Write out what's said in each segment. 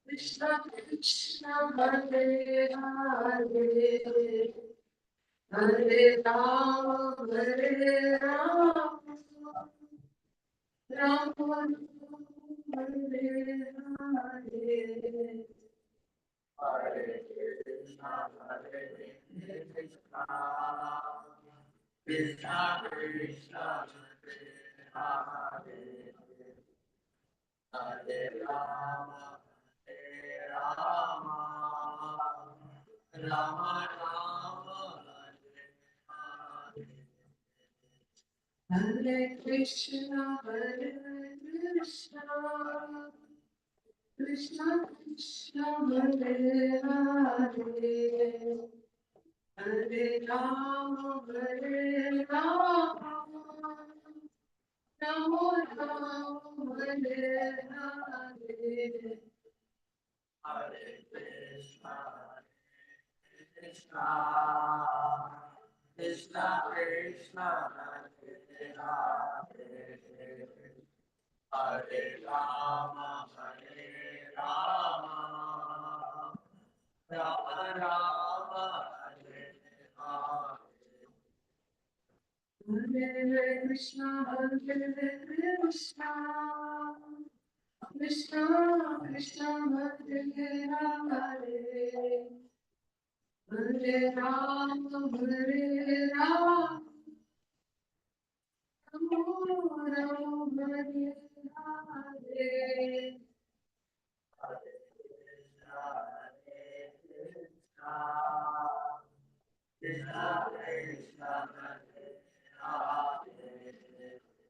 Krishna Krishna Hare Hare Hare Rama Hare Rama Rama Hare Hare Hare Krishna Krishna Krishna Hare Hare Rama Rama Rama Rama Hare Krishna Krishna Krishna Hare Hare Hare Rama Rama Rama Hare Hare Hare Krishna Krishna Krishna Krishna Hare Hare Hare Rama Rama Rama Hare Hare Hare Krishna Krishna Krishna Krishna Hare Hare Hare Rama Rama Rama Hare Hare Hare Krishna Krishna Krishna Hare Hare Hare Rama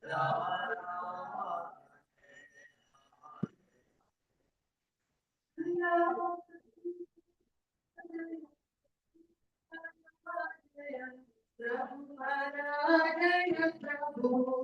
Rama Rama Prabhu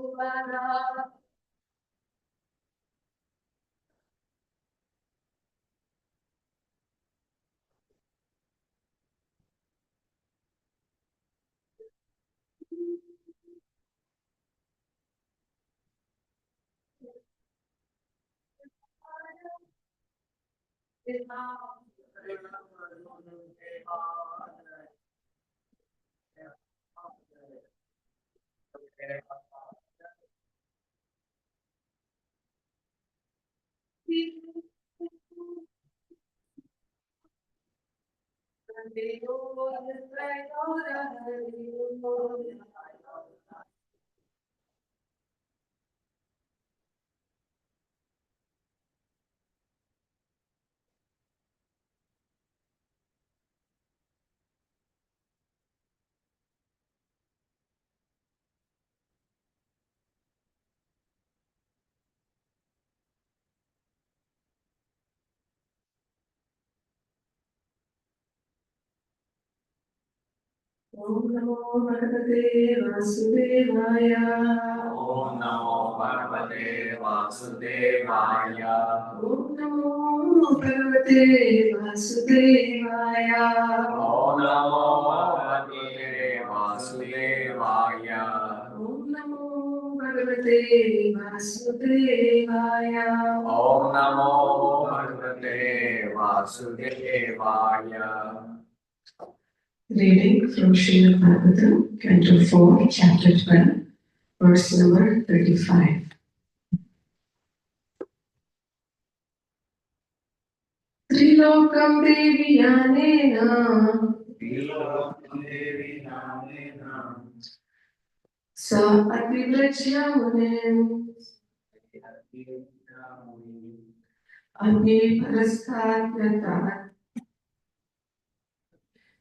Om Namo Bhagavate Vasudevaya. Om Namo Bhagavate Vasudevaya. Om Namo Bhagavate Vasudevaya. Om Namo Bhagavate Vasudevaya. Om Namo Bhagavate Vasudevaya. Om Namo Bhagavate Vasudevaya. Reading from Srimad Bhagavatam, Canto 4, Chapter 12, verse number 35. Trilokam Devi Yanena Sa Ativrajya Munim Abhi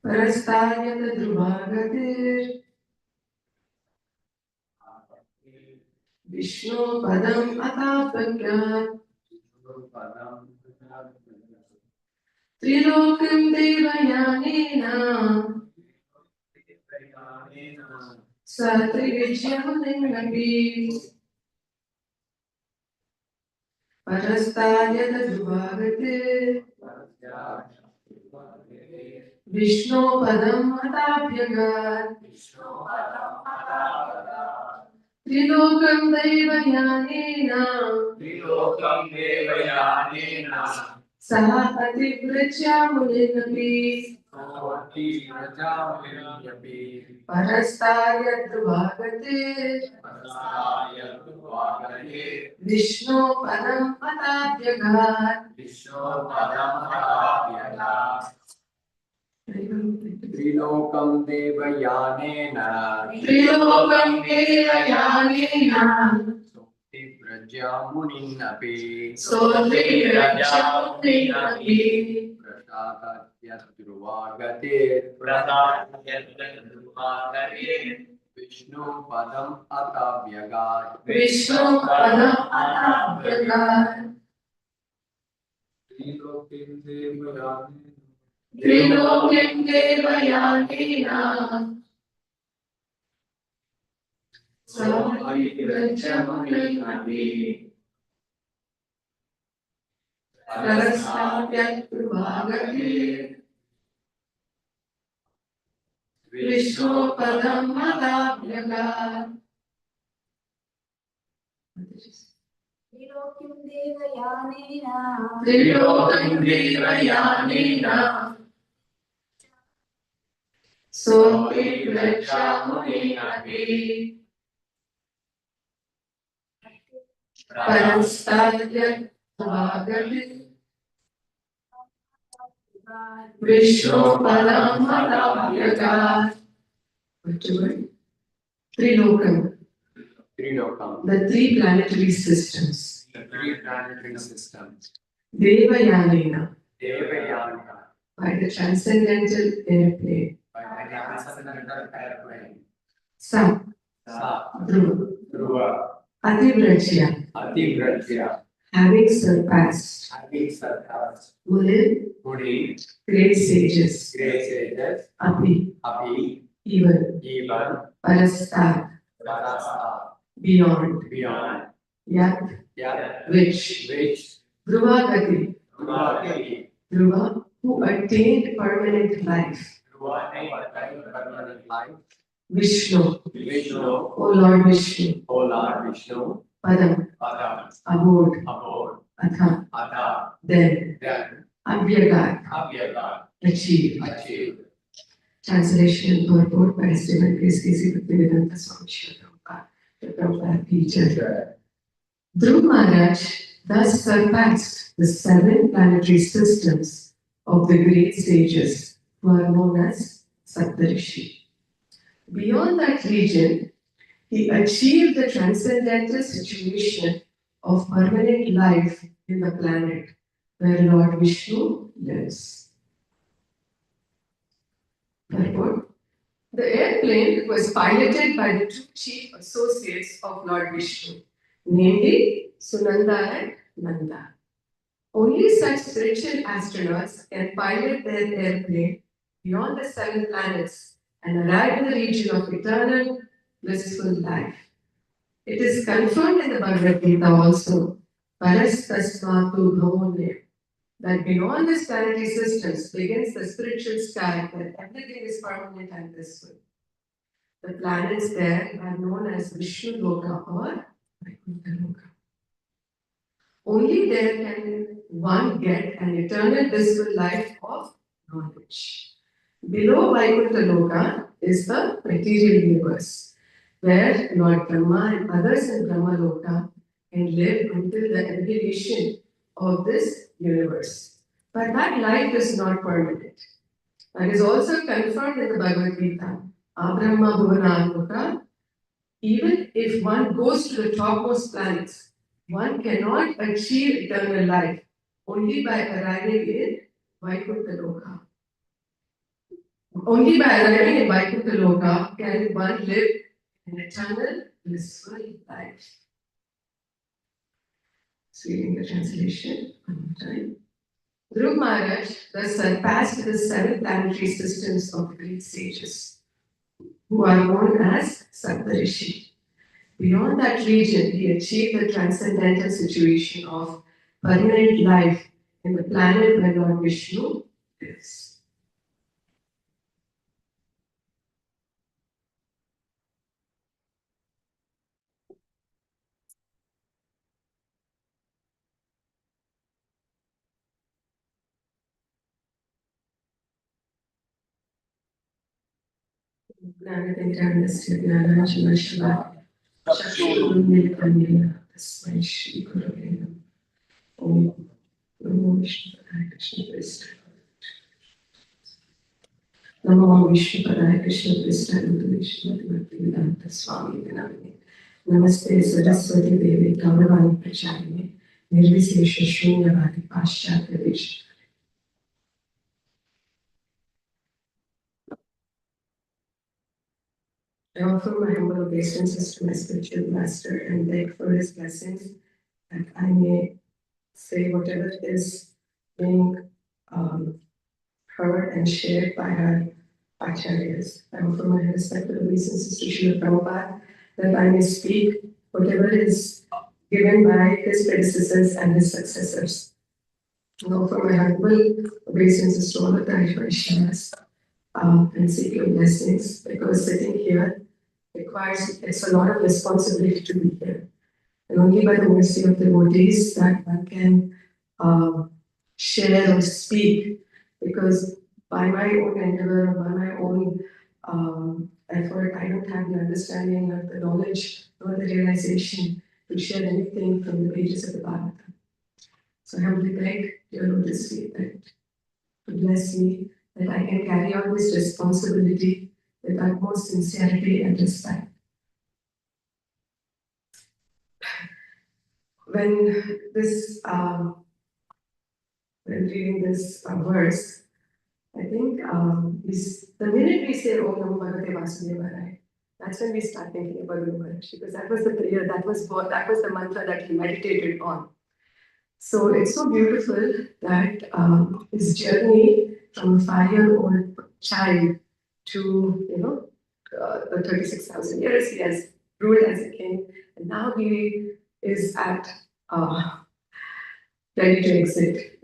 Parastadyat Druvagatir Vishnu Padam Atapagyat Trilokam Devayanena Satrivichyamuningapi Parastadyat Druvagatir Vishnu Padam Atapyagat Trilokam Devayanena Saha Ativrajya Muninapi Parastayatu Bhagate Vishnu Padam Atapyagat Trilokam Devayanena Trilokam Devayanena Sokti Prajamuninapi Sotri Rajamuninapi Prasadatyadruvagatir Vishnu Padam Atavyagat Vishnu Padam Atapyagat Trilokim Devayanena Trilokam Devayanena Sotri Rajamuninapi Parastayatu Bhagate Vishnu Padam Atapyagat Trilokam Devayanena Trilokam Devayanena Sotri Rajamuninapi Parastayatu Bhagate Vishnu Padam Atapyagat Trilokam, the three planetary systems. Devayanena, by the transcendental airplane. Sa, Dhruva, Ativrajya, having surpassed. Muni, great sages. Api, even. Parastar, beyond. Yat, which. Dhruvagati, Dhruva, who attained permanent life. Vishnu, O Lord Vishnu. Padam, abode. Atha, then. Abhyagat, achieve. Translation and purport by Stephen K.C. Bhaktivedanta Swami Srila Prabhupada teacher. Dhruv Maharaj thus surpassed the 7 planetary systems of the great sages who are known as Saptarishi. Beyond that region, he achieved the transcendental situation of permanent life in the planet where Lord Vishnu lives. Purport. The airplane was piloted by the 2 chief associates of Lord Vishnu, namely Sunanda and Nanda. Only such spiritual astronauts can pilot their airplane beyond the 7 planets and arrive in the region of eternal, blissful life. It is confirmed in the Bhagavad Gita also, Parastasmatu Bhavone, that beyond this planetary systems begins the spiritual sky where everything is permanent and blissful. The planets there are known as Vishnu Loka or Vaikuntha Loka. Only there can one get an eternal blissful life of knowledge. Below Vaikuntha Loka is the material universe, where Lord Brahma and others in Brahma Loka can live until the annihilation of this universe. But that life is not permanent. That is also confirmed in the Bhagavad Gita. Abrahma Bhuvana Loka, even if one goes to the topmost planets, one cannot achieve eternal life only by arriving in Vaikuntha Loka. Only by arriving in Vaikuntha Loka can one live an eternal, blissful life. Reading the translation one more time. Dhruv Maharaj thus surpassed the 7 planetary systems of the great sages, who are known as Saptarishi. Beyond that region, he achieved the transcendental situation of permanent life in the planet where Lord Vishnu lives. ज्ञानतिमिरान्धस्य ज्ञानाञ्जनशलाकया चक्षुरुन्मीलितं तस्मै श्रीगुरवे नमः। ॐ नमो विष्णुपदाय कृष्णप्रेष्ठाय नमो विष्णुपदाय कृष्णप्रेष्ठाय भक्तिवेदान्त स्वामी नामिने नमस्ते सरस्वती देवी गौरवाणी प्रचारिणे निर्विशेष शून्यवादी पाश्चात्य देश I offer my humble obeisances to my spiritual master and beg for his blessings that I may say whatever is being heard and shared by our acharyas. I offer my respectful obeisances to Srila Prabhupada that I may speak whatever is given by his predecessors and his successors. And offer my humble obeisances to all the Vaishnavas and seek your blessings because sitting here requires it's a lot of responsibility to be here. And only by the mercy of the devotees that one can share or speak, because by my own endeavor or by my own effort, I don't have the understanding or the knowledge or the realization to share anything from the pages of the Bhagavatam. So I humbly beg your Lotus feet that to bless me, that I can carry out this responsibility with utmost sincerity and respect. When this, when reading this verse, I think the minute we say Om Namo Bhagavate Vasudevaya, that's when we start thinking about Guru Maharaj, because that was the prayer, that was the mantra that he meditated on. So it's so beautiful that his journey from a 5-year-old child to the 36,000 years he has ruled as a king, and now he is at ready to exit,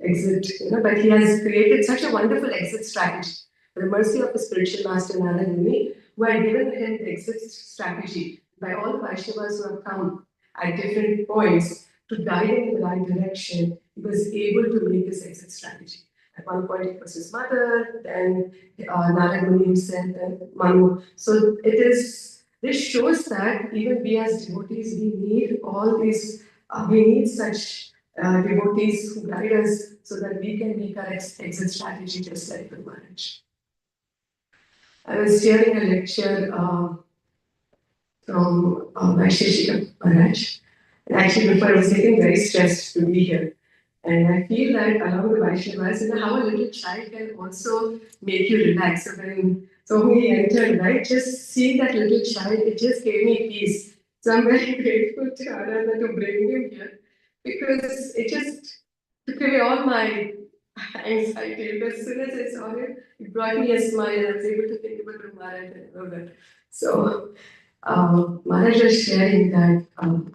but he has created such a wonderful exit strategy. By the mercy of the spiritual master Narada Muni, who had given him the exit strategy by all the Vaishnavas who have come at different points to guide him in the right direction, he was able to make this exit strategy. At one point it was his mother, then Narada Muni himself, then Manu. So this shows that even we as devotees, we need all these, we need such devotees who guide us so that we can make our exit strategy just like Guru Maharaj. I was hearing a lecture from Vaisheshika Maharaj. And actually, before I was getting very stressed to be here. And I feel that along with Vaishnavas, how a little child can also make you relax. So when he entered, right, just seeing that little child, it just gave me peace. So I'm very grateful to Arana to bring him here because it just took away all my anxiety. As soon as I saw him, it brought me a smile. I was able to think about Guru Maharaj and all that. So Maharaj was sharing that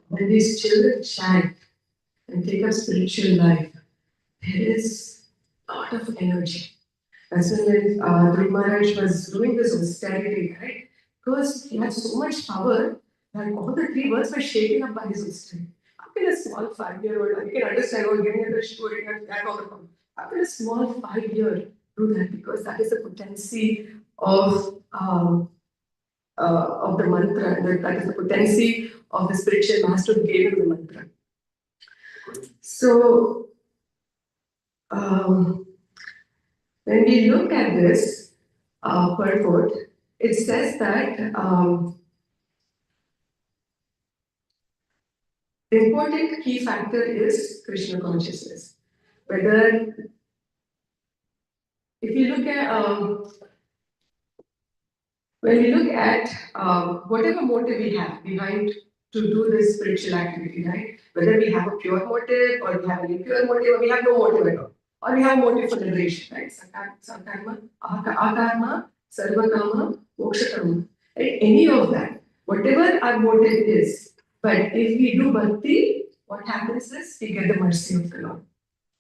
when these children chant and take up spiritual life, there is a lot of energy. That's when Dhruv Maharaj was doing this austerity, right? Because he had so much power that all the 3 words were shaken up by his austerity. How can a small 5-year-old, you can understand, giving it a shooting and that all the problem. How can a small 5-year do that? Because that is the potency of the mantra, that is the potency of the spiritual master who gave him the mantra. So, when we look at this purport, it says that the important key factor is Krishna consciousness. Whether, if you look at, when we look at whatever motive we have behind to do this spiritual activity, right? Whether we have a pure motive or we have an impure motive or we have no motive at all. Or we have motive for liberation, right? Sakarma, akarma, sarvakama, mokshakarma. Right? Any of that, whatever our motive is, but if we do bhakti, what happens is we get the mercy of the Lord.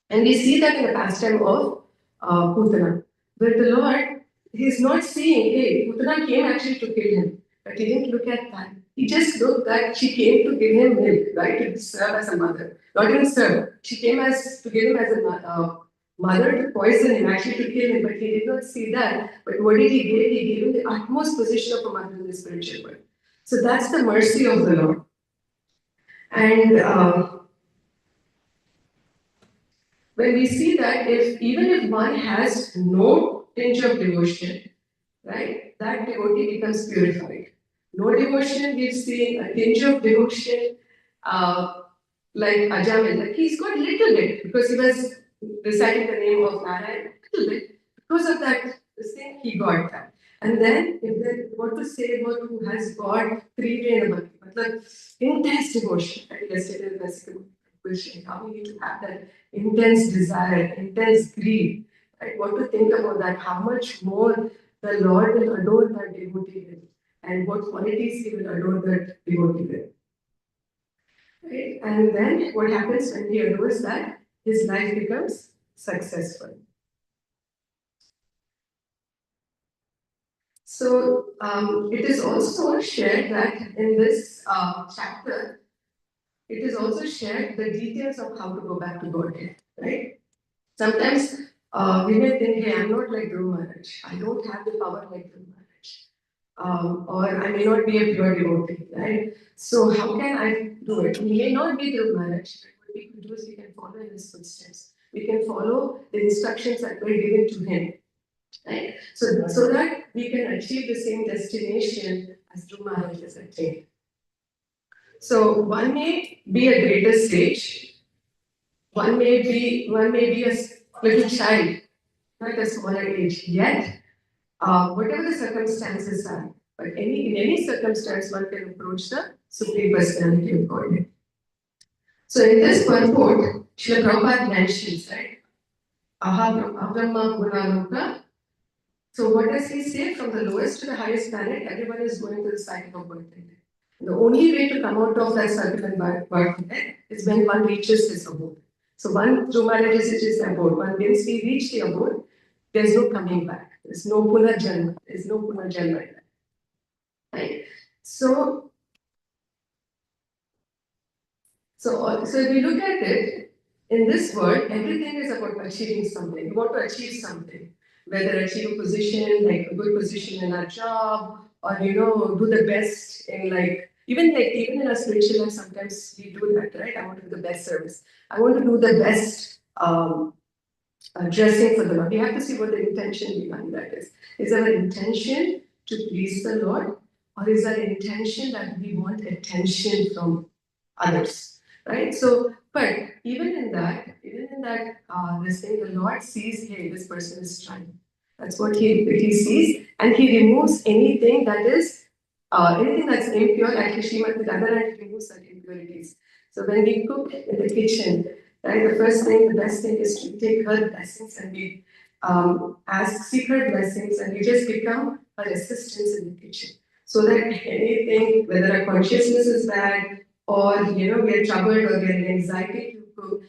And we see that in the pastime of Putana, where the Lord, he's not seeing, hey, Putana came actually to kill him, but he didn't look at that. He just looked that she came to give him milk, right, to serve as a mother. Not even serve. She came as to give him as a mother to poison him, actually to kill him, but he did not see that. But what did he give? He gave him the utmost position of a mother in the spiritual world. So that's the mercy of the Lord. And when we see that if even if one has no tinge of devotion, right, that devotee becomes purified. No devotion, we've seen a tinge of devotion, like Ajamil, like he's got little bit because he was reciting the name of Narayan, little bit. Because of that, this thing, he got that. And then, if they want to say about who has got three-way bhakti, मतलब intense devotion, right? Yesterday, the basic question, how we need to have that intense desire, intense greed, right? What to think about that? How much more the Lord will adore that devotee with, and what qualities He will adore that devotee with. Right? And then what happens when he adores that? His life becomes successful. So it is also shared that in this chapter, it is also shared the details of how to go back to Godhead. Right? Sometimes we may think, hey, I'm not like Guru Maharaj. I don't have the power like Guru Maharaj. Or I may not be a pure devotee, right? So how can I do it? We may not be Guru Maharaj, but what we can do is we can follow in his footsteps. We can follow the instructions that were given to him, right? So that we can achieve the same destination as Guru Maharaj has attained. So one may be a greater sage, one may be a little child, not a smaller age, yet whatever the circumstances are, but in any circumstance, one can approach the Supreme Personality of Godhead. So in this purport, Srila Prabhupada mentions, right? Abrahma Puranoka. So what does he say? From the lowest to the highest planet, everyone is going to the cycle of birth and death. The only way to come out of that cycle and birth and death is when one reaches his abode. So one through marriage is his abode. Once we reach the abode, there's no coming back. There's no punarjanma. There's no punarjanma. Right? So if you look at it, in this world, everything is about achieving something. You want to achieve something, whether achieve a position, like a good position in our job, or do the best in even in our spiritual life, sometimes we do that, right? I want to do the best service. I want to do the best dressing for the Lord. We have to see what the intention behind that is. Is our intention to please the Lord, or is our intention that we want attention from others, right? So, but even in that, this thing, the Lord sees, hey, this person is trying. That's what he sees, and he removes anything that is anything that's impure. Actually, Srimati Radharani removes that impurities. So when we cook in the kitchen, right, the best thing is to take her blessings and we seek her blessings, and we just become her assistants in the kitchen. So that anything, whether our consciousness is bad, or we are troubled, or we are in anxiety to cook,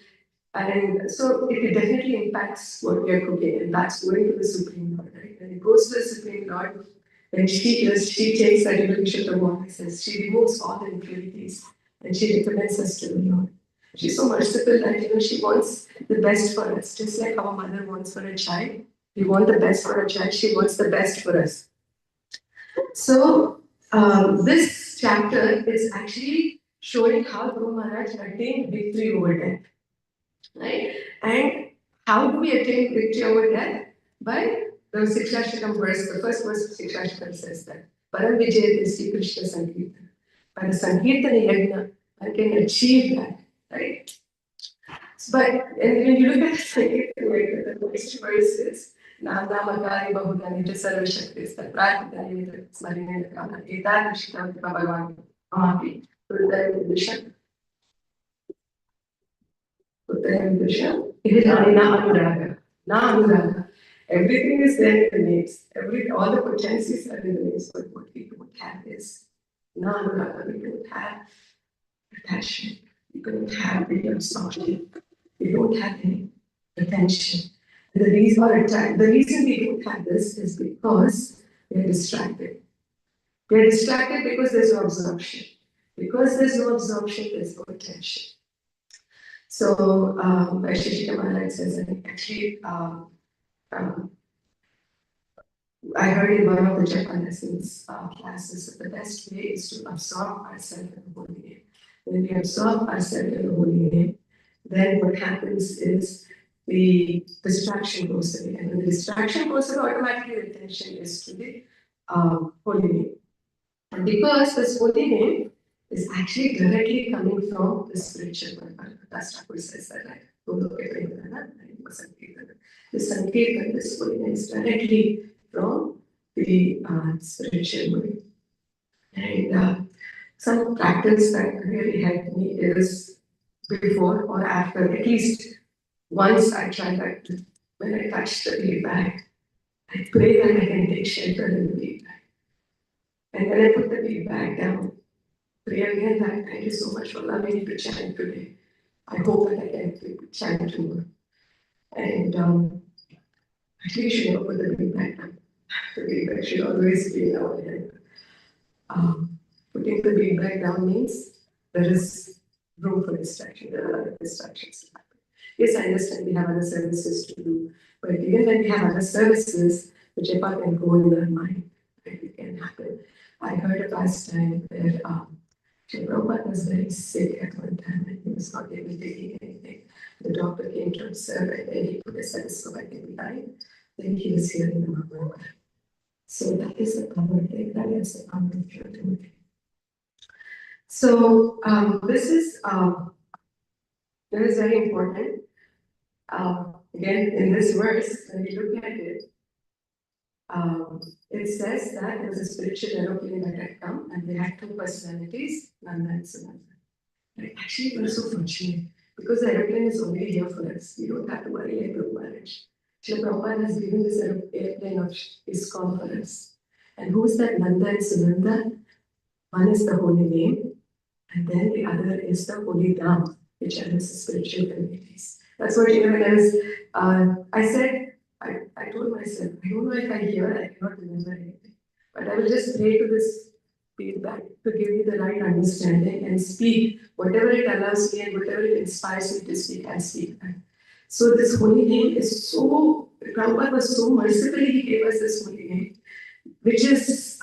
and so it definitely impacts what we are cooking, and that's going to the Supreme Lord, right? When it goes to the Supreme Lord, when she takes that inhibition of water, says she removes all the impurities, and she recommends us to the Lord. She's so merciful that she wants the best for us, just like our mother wants for a child. We want the best for a child. She wants the best for us. So this chapter is actually showing how Guru Maharaj attained victory over death, right? And how do we attain victory over death? By the Sikshashtakam verse, the first verse of Sikshashtakam says that Param Vijayate Sri Krishna Sankirtan. By the Sankirtana Yajna, I can achieve that, right? But and when you look at the Sankirtana Yajna, the next verse is Namakari Bahudani Sarva Shaktis, the Pratidani Smarine Kama, Etan Shikam Bhagavan, Amapi, Purudai Vishan. It is Anuraga. Na Anuraga. Everything is there in the names. All the potencies are in the names, but what we don't have is Na Anuraga. We don't have attachment. We don't have the absorption. We don't have any attention. The reason we don't have this is because we are distracted. We are distracted because there's no absorption. Because there's no absorption, there's no attention. So, Shishika Maharaj says, and actually, um, I heard in one of the Japan lessons classes that the best way is to absorb ourselves in the holy name. When we absorb ourselves in the holy name, then what happens is the distraction goes away. And when the distraction goes away, automatically the attention is to the holy name. And because this holy name is actually directly coming from the spiritual world. That's what says that, right? The Sankirtan, this holy name is directly from the spiritual world. And some practice that really helped me is before or after, at least once I try that when I touch the bead bag, I pray that I can take shelter in the bead bag. And when I put the bead bag down, pray again that thank you so much for allowing me to chant today. I hope that I can chant tomorrow. And actually, we should never put the bead bag down. The bead bag should always be in our hand. Putting the bead bag down means there is room for distraction. There are other distractions to happen. Yes, I understand we have other services to do, but even when we have other services, the japa can go in their mind, and it can happen. I heard a past time where Sri Prabhupada was very sick at one time and he was not able to eat anything. The doctor came to observe and then he put a stethoscope and he died. Then he was hearing the Maha. So that is the power, that is the power of purity. So this is very important. Again, in this verse, when we look at it, it says that there was a spiritual aeroplane that had come and they had two personalities, Nanda and Sunanda. Right? Actually, we're so fortunate because the aeroplane is already here for us. We don't have to worry like group marriage. Srila Prabhupada has given this airplane of ISKCON for us. And who is that Nanda and Sunanda? One is the holy name, and then the other is the holy Dham, which are the spiritual communities. That's what, when I said, I told myself, I don't know if I hear, I cannot remember anything. But I will just pray to this feedback to give me the right understanding and speak whatever it allows me and whatever it inspires me to speak, I speak that. So this holy name is so, Prabhupada was so mercifully, he gave us this holy name, which is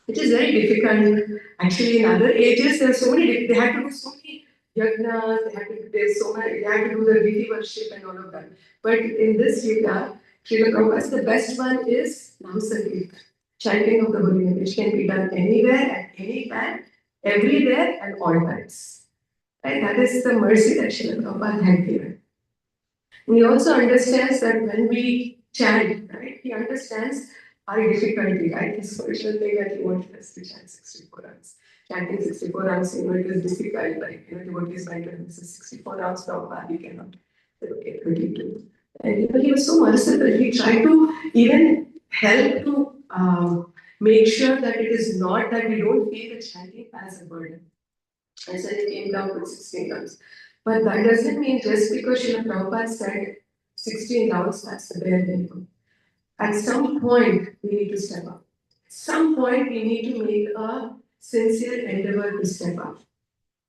very difficult. Actually, in other ages, there are so many, they had to do so many yajnas, they had to do the deity worship and all of that. But in this yuga, Srila Prabhupada, the best one is Nam Sankirtan, chanting of the holy name, which can be done anywhere, at any time, everywhere, and all times. Right? That is the mercy that Srila Prabhupada had given. And he also understands that when we chant, right, he understands our difficulty, right? His original thing that he wanted us to chant 64 rounds. Chanting 64 rounds, it is difficult, like, devotees might have this is 64 rounds, Prabhupada, he cannot. Okay, 22. And he was so merciful, he tried to even help to make sure that it is not that we don't feel the chanting as a burden. I said it came down with 16 rounds. But that doesn't mean just because Srila Prabhupada said 16 rounds, that's the bare minimum. At some point, we need to step up. At some point, we need to make a sincere endeavor to step up.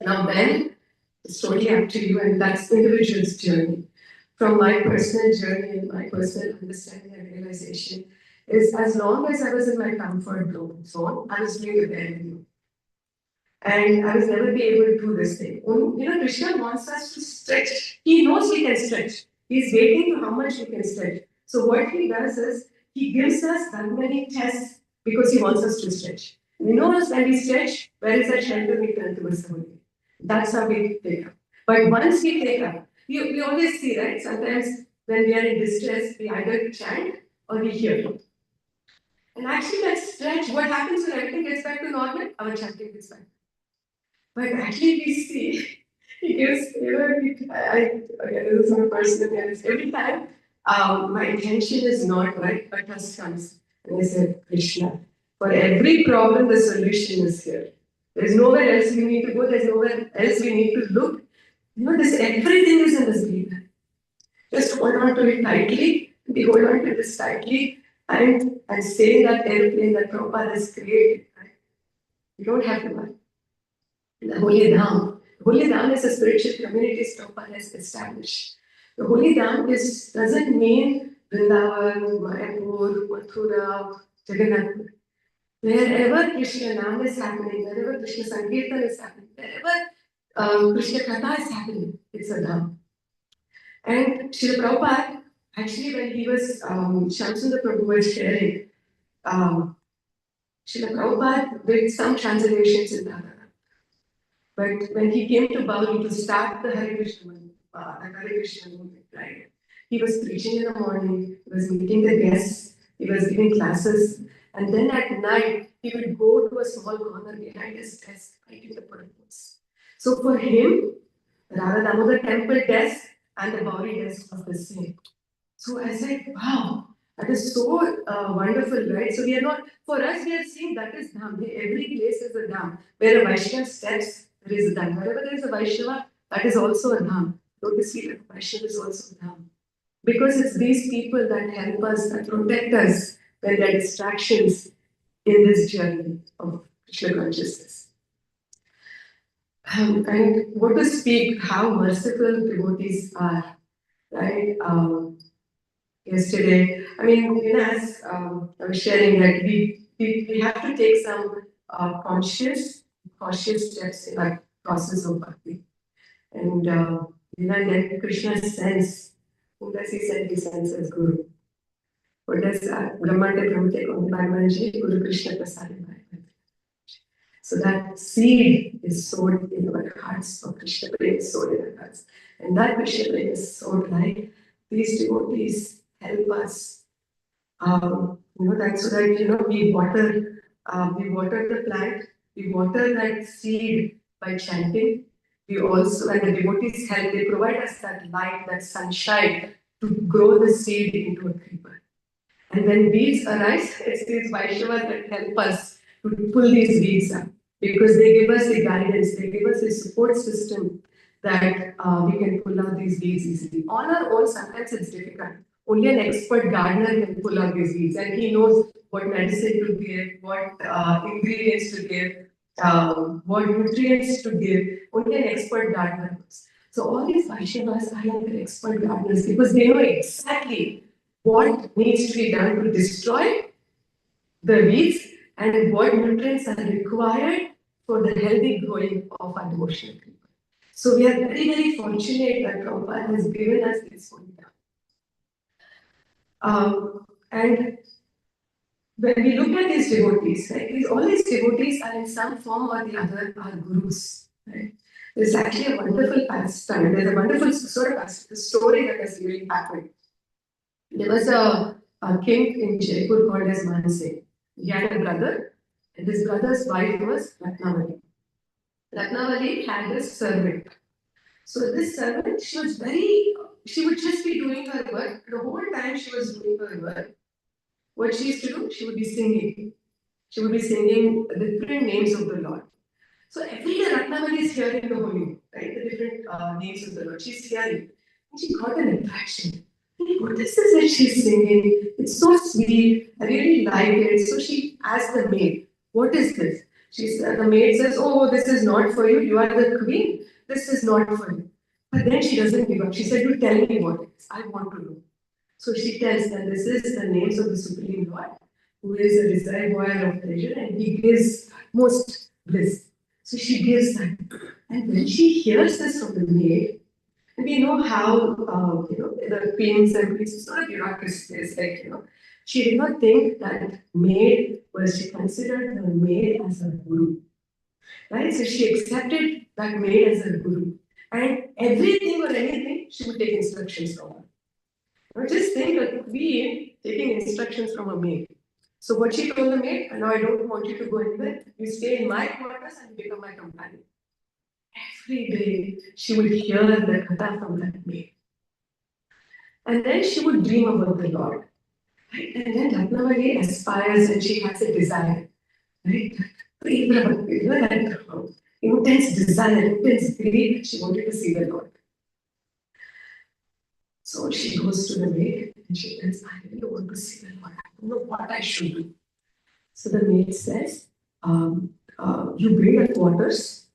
Now, then, it's totally up to you, and that's individual's journey. From my personal journey and my personal understanding and realization, is as long as I was in my comfort zone, I was doing the bare minimum. And I was never be able to do this thing. Krishna wants us to stretch. He knows we can stretch. He's waiting to how much we can stretch. So what he does is he gives us that many tests because he wants us to stretch. We know when we stretch, where is that shelter we turn towards the holy. That's how we take up. But once we take up, we always see, right? Sometimes when we are in distress, we either chant or we hear. And actually, that stretch, what happens when everything gets back to normal? Our chanting gets back. But actually, we see, he gives, again, this is my personal experience. Every time my intention is not right, a trust comes. And I said, Krishna, for every problem, the solution is here. There's nowhere else we need to go, there's nowhere else we need to look. Everything is in this Gita. Just hold on to it tightly, we hold on to this tightly, and stay in that airplane that Prabhupada has created. Right? You don't have to worry. The holy Dham, Holy Dham is a spiritual community Prabhupada has established. The Holy Dham doesn't mean Vrindavan, Mayapur, Mathura, Jagannath. Wherever Krishna Nam is happening, wherever Krishna Sankirtan is happening, wherever Krishna Katha is happening, it's a Dham. And Srila Prabhupada, actually, when he was Shamsundar Prabhu was sharing, um, Srila Prabhupada did some translations in Dhaka. But when he came to Bali to start the Hare Krishna movement, right? He was preaching in the morning, he was meeting the guests, he was giving classes, and then at night he would go to a small corner behind his desk writing the purports. So for him, Radha Damodar temple desk and the Gauri desk was the same. So I said, wow, that is so wonderful, right? So we are not, for us, we are seeing that is Dham. Every place is a Dham. Where a Vaishnava steps, there is a Dham. Wherever there is a Vaishnava, that is also a Dham. Notice here, Vaishnava is also a Dham. Because it's these people that help us, that protect us when there are distractions in this journey of Krishna consciousness. And what to speak, how merciful devotees are, right? Yesterday. I mean, as I was sharing that we have to take some cautious steps in our process of bhakti. And then Krishna sends, whom does he send? He sends as Guru. What does Brahmante Prabhu take on Bhagwanji? Guru Krishna Prasad. So that seed is sowed in our hearts, or Krishna Prem is sowed in our hearts. And that Krishna Prem is sowed like these devotees help us. That's so that we water the plant, we water that seed by chanting. We also, and the devotees help, they provide us that light, that sunshine to grow the seed into a creeper. And when weeds arise, it's these Vaishnavas that help us to pull these weeds up because they give us the guidance, they give us a support system that we can pull out these weeds easily. On our own, sometimes it's difficult. Only an expert gardener can pull out these weeds, and he knows what medicine to give, what ingredients to give, what nutrients to give. Only an expert gardener knows. So all these Vaishnavas are like the expert gardeners because they know exactly what needs to be done to destroy the weeds and what nutrients are required for the healthy growing of our devotional people. So we are very, very fortunate that Prabhupada has given us this Purita. And when we look at these devotees, right, all these devotees are in some form or the other our gurus. Right? There's actually a wonderful pastime. There's a wonderful sort of story that has really happened. There was a king in Jaipur called as Manse. He had a brother, and his brother's wife was Ratnavali. Ratnavali had a servant. So this servant, she would just be doing her work. The whole time she was doing her work, what she used to do, she would be singing. She would be singing the different names of the Lord. So every day Ratnavali is hearing the holy, right? The different names of the Lord. She's hearing. And she got an attraction. What is this that she's singing? It's so sweet. I really like it. So she asked the maid, what is this? The maid says, oh, this is not for you. You are the queen. This is not for you. But then she doesn't give up. She said, you tell me what it is. I want to know. So she tells that this is the names of the Supreme Lord, who is a reservoir of pleasure, and he gives most bliss. So she gives that. And when she hears this from the maid, and we know how, the queens and queens, it's not a bureaucracy, it's like, she did not think that she considered the maid as a guru, right? So she accepted that maid as a guru. And everything or anything, she would take instructions from her. Now just think a queen taking instructions from a maid. So what she told the maid, now I don't want you to go anywhere, you stay in my quarters and become my companion. Every day she would hear the katha from that maid. And then she would dream about the Lord. Right? And then Ratnavali aspires and she has a desire. Right? That intense desire, intense greed, she wanted to see the Lord. So she goes to the maid and she tells, I really want to see the Lord. I don't know what I should do. So the maid says, you build a quarters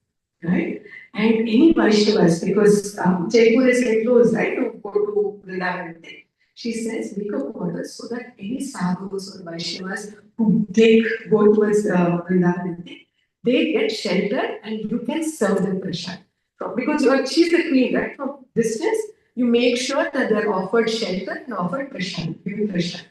right? And any Vaishnavas, because Jaipur is like close, right, to go to Vrindavan. She says, make a quarter so that any sadhus or Vaishnavas who go towards Vrindavan, they get shelter and you can serve them prasad. Because she's the queen, right? From distance, you make sure that they're offered shelter and offered prasad, given prasad.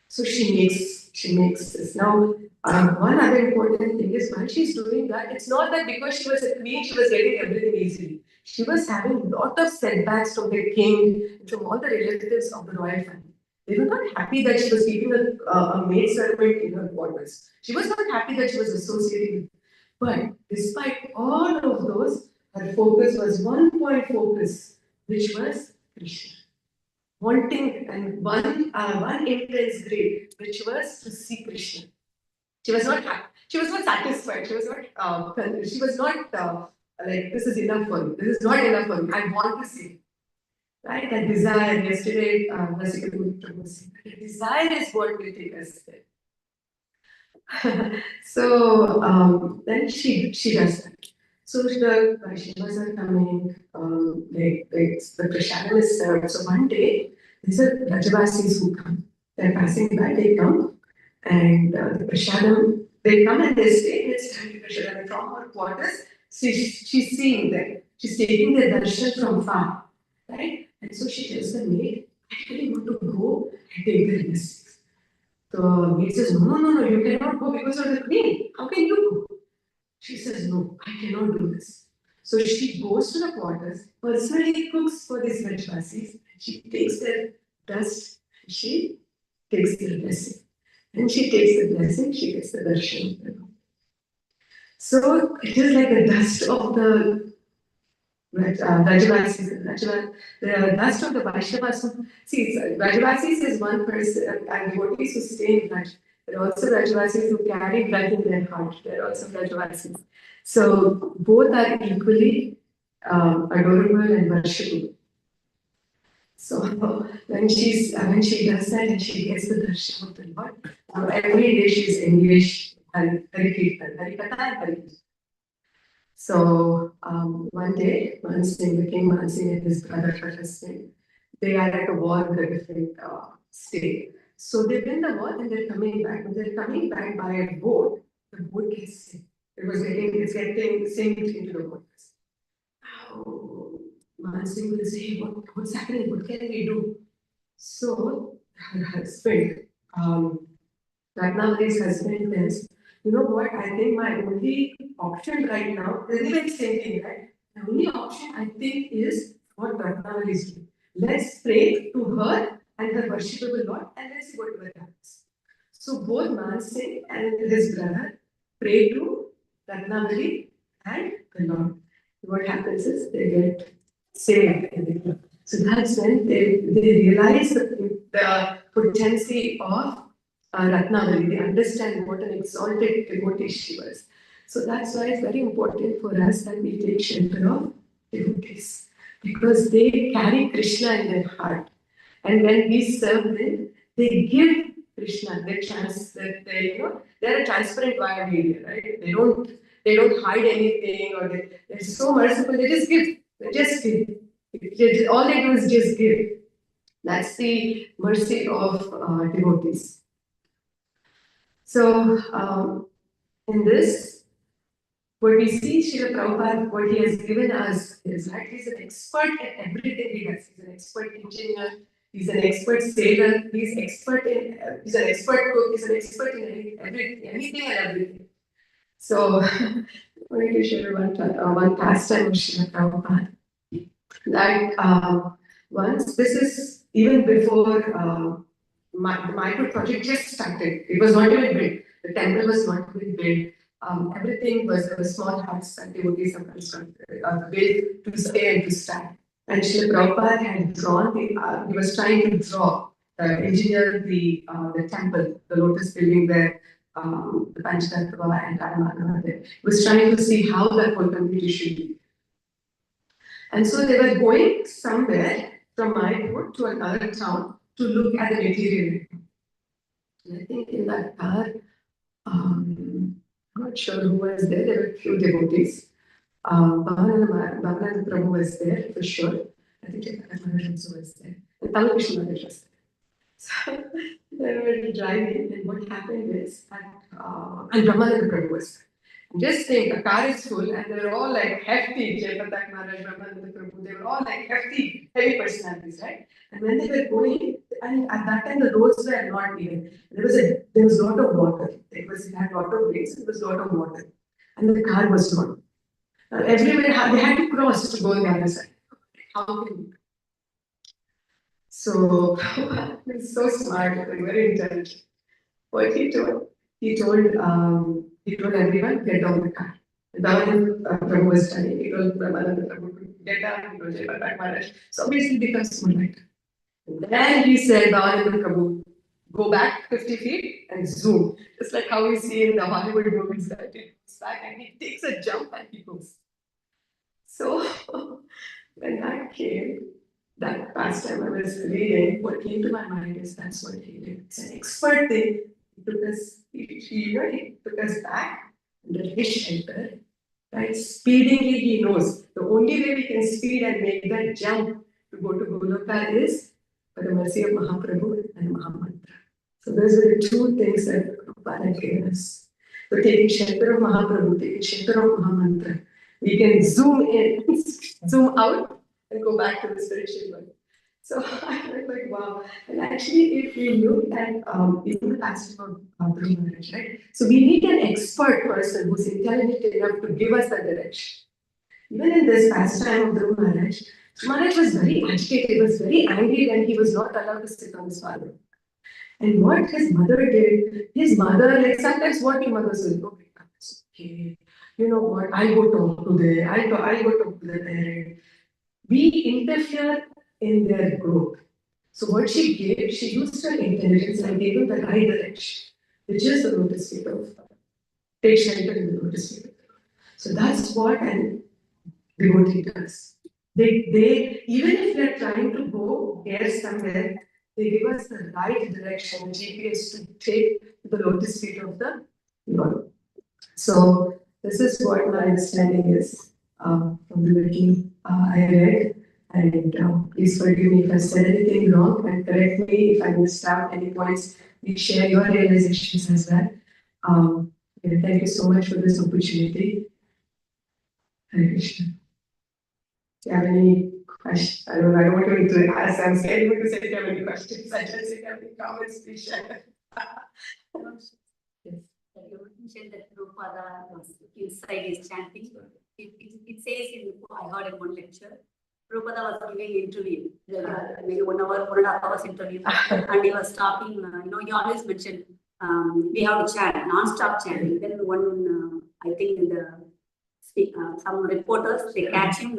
So she makes this. Now, one other important thing is while she's doing that, it's not that because she was a queen, she was getting everything easily. She was having a lot of setbacks from the king, from all the relatives of the royal family. They were not happy that she was keeping a maid servant in her quarters. She was not happy that she was associating with. But despite all of those, her focus was one point focus, which was Krishna wanting and one intense grade, which was to see Krishna. She was not happy. She was not satisfied. She was not. She was not like this is enough for me. This is not enough for me. I want to see. Right? That desire. Yesterday, Vasika was saying, the desire is what will take us there. So then she does that. So the Vaishnavas are coming, like the prasadam is served. So one day, these are Rajavasis who come. They're passing by, they come, and the prasadam, they come and they stay, and it's time to prasadam. And from her quarters, she's seeing them. She's taking the darshan from far, right? And so she tells the maid, I really want to go and take the blessings. The maid says, no, no, no, you cannot go because of the queen. How can you go? She says, no, I cannot do this. So she goes to the quarters, personally cooks for these Rajvasis. She takes their dust, she takes their blessing. And she takes the blessing, she gets the darshan. So it is like the dust of the Rajavasis, the dust of the Vaishnavas. See, Rajavasis is one person, and devotees who stay in Raj. There are also Rajavasis who carry blood in their heart. There are also Rajavasis. So both are equally adorable and worshipable. So when she does that and she gets the darshan of the Lord, every day she's engaged in Hari Kirtan, Hari Katha and Hari Kirtan. So one day, Mansingh, the king Mansingh and his brother, her husband, they are at a war in a different state. So they win the war and they're coming back. When they're coming back by a boat, the boat gets sick. It's getting sink into the waters. Oh, Mansingh will say, what's happening? What can we do? So her husband, Ratnavari's husband tells, you know what, I think my only option right now, anyway, same thing, right? The only option I think is what Ratnavari is doing. Let's pray to her and her worshipable Lord and let's see what happens. So both Man Singh and his brother pray to Ratnavari and the Lord. What happens is they get saved. So that's when they realize the potency of Ratnavali. They understand what an exalted devotee she was. So that's why it's very important for us that we take shelter of devotees because they carry Krishna in their heart. And when we serve them, they give Krishna their chance that they're a transparent via media, right? They don't hide anything or they're so merciful, they just give. They just give. All they do is just give. That's the mercy of devotees. So, in this, what we see Srila Prabhupada, what he has given us is that he's an expert at everything he does. He's an expert engineer, he's an expert sailor, he's an expert cook, he's an expert in anything and everything. So, I'm going to share one pastime of Srila Prabhupada. That once, this is even before the Mayapur project just started. It was not even built. The temple was not even built. Everything was there were small huts and devotees are built to stay and to stand. And Srila Prabhupada had drawn he was trying to draw, engineer the temple, the lotus building where the Panchatattva and Ramayana were there. He was trying to see how that whole community should be. And so they were going somewhere from Mayapur to another town to look at the material. And I think in that car, I'm not sure who was there, there were a few devotees. Bhavananda Prabhu was there for sure. I think Chaitanya Maharaj also was there. And Tamil Krishna Maharaj was there. So they were driving, and what happened is that, and Brahmananda Prabhu was there. Just think, the car is full, and they were all like hefty. Jayapataka Maharaj, Brahmananda Prabhu, they were all like hefty, heavy personalities, right? And when they were going, and at that time the roads were not even. There was a lot of water. It had a lot of rains. There was a lot of water, and the car was not. Everywhere they had to cross to go on the other side. How can you? So he's so smart and very intelligent. What he told everyone, get down the car. Down Prabhu was standing. He told Brahmananda Prabhu to get down. He told Jayapataka Maharaj. So obviously it becomes moonlight. Then he said, Brahmananda Prabhu, go back 50 feet and zoom. Just like how we see in the Hollywood movies that he goes back and he takes a jump and he goes. So when that came, that past time I was reading, what came to my mind is that's what he did. It's an expert thing. He took us, he took us back under his shelter, right? Speedingly, he knows the only way we can speed and make that jump to go to Goloka is by the mercy of Mahaprabhu and Mahamantra. So those are the two things that Prabhupada gave us. So taking shelter of Mahaprabhu, taking shelter of Mahamantra, we can zoom in, zoom out, and go back to the spiritual world. So I was like, wow. And actually, if we look at even the passage of Guru Maharaj, right? So we need an expert person who's intelligent enough to give us the direction. Even in this pastime of Guru Maharaj, Maharaj was very agitated, he was very angry when he was not allowed to sit on his father. And what his mother did, his mother, like sometimes what your mother says, okay, it's okay. You know what, I'll go talk to them, I'll go talk to the parent. We interfere in their growth. So what she gave, she used her intelligence and gave them the right direction, which is the lotus feet of take shelter in the lotus feet. So that's what an devotee does. They even if they're trying to go there somewhere, they give us the right direction, GPS to take the lotus feet of the Lord. So this is what my understanding is from the little I read. And please forgive me if I said anything wrong and correct me if I missed out any points. Please share your realizations as well. Thank you so much for this opportunity. Hare Krishna. Do you have any questions? I don't want you to ask. I'm scared you to say if you have any questions. I just say if you have any comments, please share. Yes. You mentioned that Prabhupada was inside his chanting. It says in, I heard in one lecture, Prabhupada was giving an interview, maybe 1 hour, 1.5 hours interview, and he was talking, he always mentioned, we have to chant, non-stop chanting. Then one, I think in the some reporters, they catch him.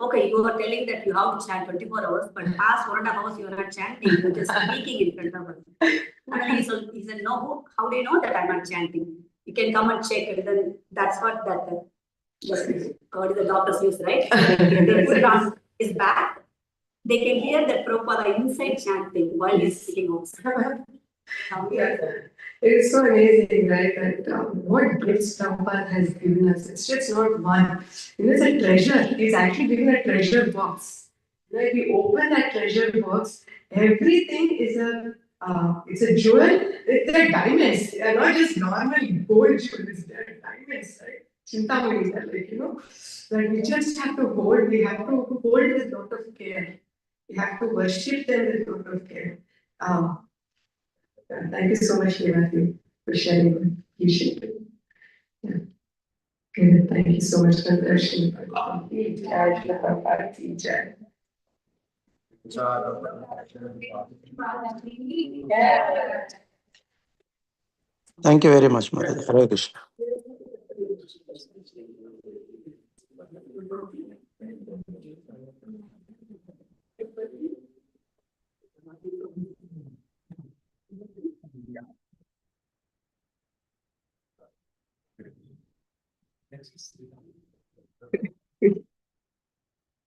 Okay, you are telling that you have to chant 24 hours, but past 1.5 hours you are not chanting, you are just speaking in front of us. And then he said, no, how do you know that I'm not chanting? You can come and check. And then that's what what is the doctor's use, right? They put it on his back. They can hear that Prabhupada inside chanting while he's speaking also. Yeah. It's so amazing, right? That what gifts Prabhupada has given us. It's just not one. It's a treasure. He's actually given a treasure box. If we open that treasure box, everything is it's a jewel. They're diamonds. They're not just normal gold jewels. They're diamonds, right? Chintamani, that we just have to hold. We have to hold with a lot of care. We have to worship them with a lot of care. Thank you so much, Devi, for sharing what you shared. Yeah. Okay, thank you so much for the teacher. Thank you very much, Mother. Hare Krishna. Next.